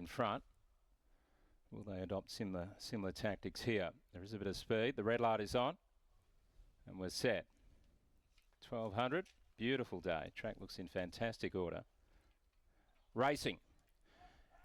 in front. Will they adopt similar tactics here? There is a bit of speed. The red light is on. And we're set. 1200. Beautiful day. Track looks in fantastic order. Racing.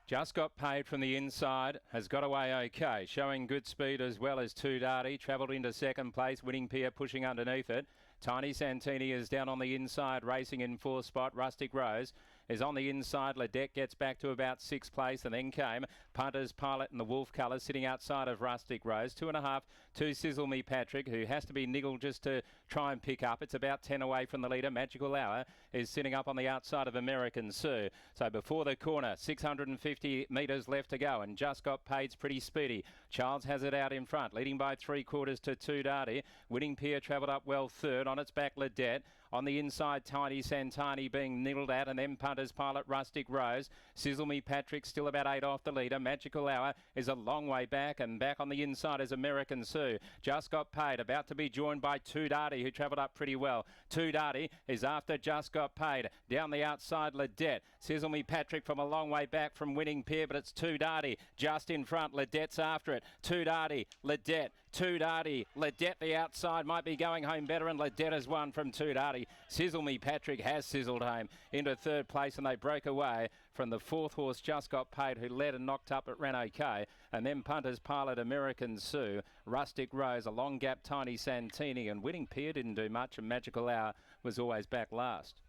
Just got paid from the inside, has got away okay, showing good speed as well as Two Darty, travelled into second place, Winning Pier pushing underneath it. Tiny Santini is down on the inside, racing in fourth spot. Rustic Rose is on the inside. Ledette gets back to about sixth place, and then came Punter's Pilot in the wolf colours sitting outside of Rustic Rose. 2.5 to Sizzle Me Patrick, who has to be niggled just to try and pick up. It's about 10 away from the leader. Magical Hour is sitting up on the outside of American Sue. So before the corner, 650 metres left to go, and Just Got Paid's pretty speedy. Childs has it out in front, leading by 3/4 to Two Darty. Winning Pier travelled up well third. On its back, Ledette. On the inside, Tiny Santani being niggled at, and then Punter's Pilot, Rustic Rose. Sizzle Me Patrick still about 8 off the leader. Magical Hour is a long way back, and back on the inside is American Sue. Just Got Paid, about to be joined by Two Darty, who travelled up pretty well. Two Darty is after Just Got Paid. Down the outside, Ledette. Sizzle Me Patrick from a long way back from Winning Pier, but it's Two Darty just in front. Ledette's after it. Two Darty, Ledette, Two Darty, Ledette the outside might be going home better, and Ledette has won from Two Darty. Sizzle Me Patrick has sizzled home into third place, and they broke away from the fourth horse, Just Got Paid, who led and knocked up at ran okay. And then Punter's Pilot, American Sue, Rustic Rose, a long gap, Tiny Santini, and Winning Pier didn't do much, and Magical Hour was always back last.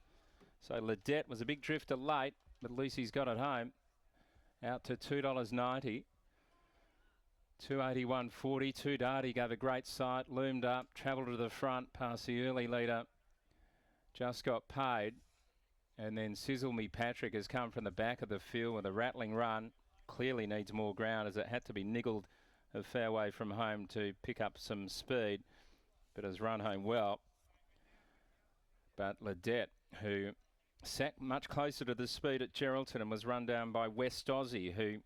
So Ledette was a big drifter late, but Lucy's got it home. Out to $2.90. 281.40. Two Darty gave a great sight, loomed up, travelled to the front past the early leader. Just Got Paid. And then Sizzle Me Patrick has come from the back of the field with a rattling run. Clearly needs more ground, as it had to be niggled a fair way from home to pick up some speed, but has run home well. But Ledette, who sat much closer to the speed at Geraldton and was run down by West Aussie, who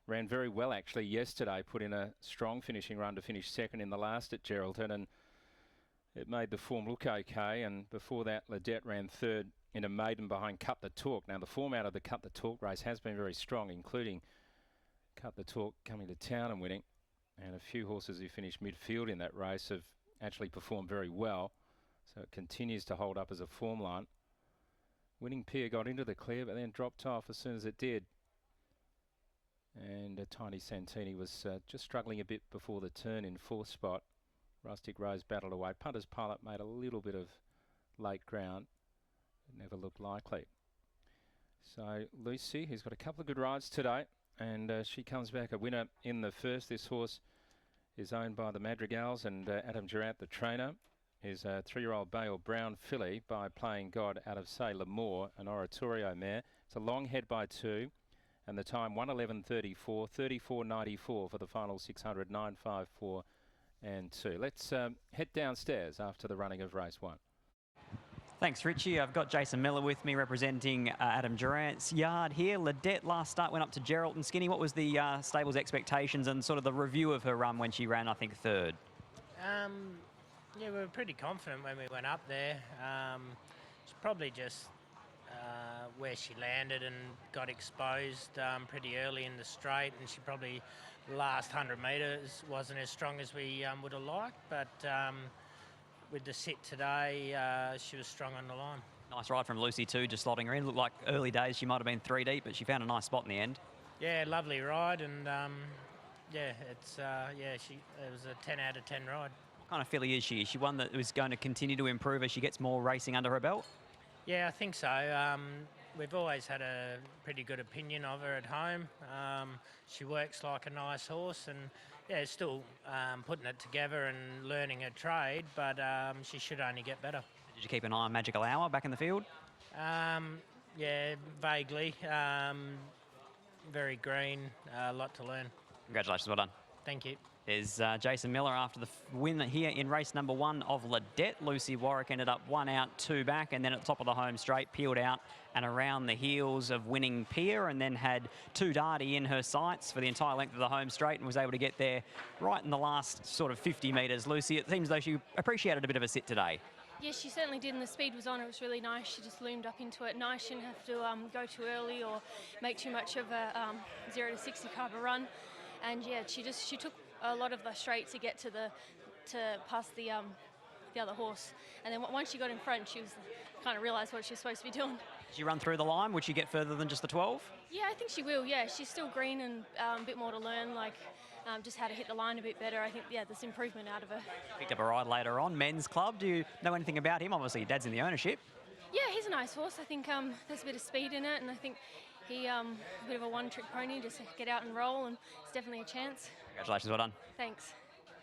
ran very well actually yesterday, put in a strong finishing run to finish second in the last at Geraldton, and it made the form look okay. And before that, Ledette ran third in a maiden behind Cut the Talk. Now the form out of the Cut the Talk race has been very strong, including Cut the Talk coming to town and winning, and a few horses who finished midfield in that race have actually performed very well, so it continues to hold up as a form line. Winning Pier got into the clear but then dropped off as soon as it did. And Tiny Santini was just struggling a bit before the turn in fourth spot. Rustic Rose battled away. Punter's Pilot made a little bit of late ground. It never looked likely. So Lucy, who's got a couple of good rides today, and she comes back a winner in the first. This horse is owned by the Madrigals, and Adam Durant, the trainer, is a 3-year-old bay or brown filly by Playing God out of, say, Lemoore, an Oratorio mare. It's a long head by 2. And the time 1:11.34, 34.94 for the final 600, 9.54 and 2. Let's head downstairs after the running of race 1. Thanks, Richie. I've got Jason Miller with me representing Adam Durant's yard here. Ledette last start went up to Geraldton. Skinny, what was the stable's expectations and sort of the review of her run when she ran, I think, third? Yeah, we were pretty confident when we went up there. It's probably just where she landed and got exposed pretty early in the straight, and she probably the last 100 metres wasn't as strong as we would have liked, but with the sit today, she was strong on the line. Nice ride from Lucy too, just slotting her in. Looked like early days she might have been 3 deep, but she found a nice spot in the end. Yeah, lovely ride, and yeah, it was a 10 out of 10 ride. What kind of filly is she? Is she one that is going to continue to improve as she gets more racing under her belt? Yeah, I think so. We've always had a pretty good opinion of her at home. She works like a nice horse, and yeah, still putting it together and learning her trade, but she should only get better. Did you keep an eye on Magical Hour back in the field? Yeah, vaguely. Very green, a lot to learn. Congratulations, well done. Thank you. There's Jason Miller after the win here in race number 1 of Ledette. Lucy Warwick ended up 1 out, 2 back, and then at the top of the home straight, peeled out and around the heels of Winning Pier, and then had Two Darty in her sights for the entire length of the home straight and was able to get there right in the last sort of 50 metres. Lucy, it seems as though she appreciated a bit of a sit today. Yeah, she certainly did, and the speed was on. It was really nice. She just loomed up into it nice. She didn't have to go too early or make too much of a 0 to 60 type of run. And yeah, she took a lot of the straight to get to past the other horse. And then once she got in front, she was kind of realised what she was supposed to be doing. Did she run through the line? Would she get further than just the 12? Yeah, I think she will. Yeah, she's still green and a bit more to learn. Like. Just how to hit the line a bit better. I think, yeah, there's improvement out of her. Picked up a ride later on, men's club. Do you know anything about him? Obviously, your dad's in the ownership. Yeah, he's a nice horse. I think there's a bit of speed in it, and I think he a bit of a one-trick pony, just get out and roll, and it's definitely a chance. Congratulations, well done. Thanks.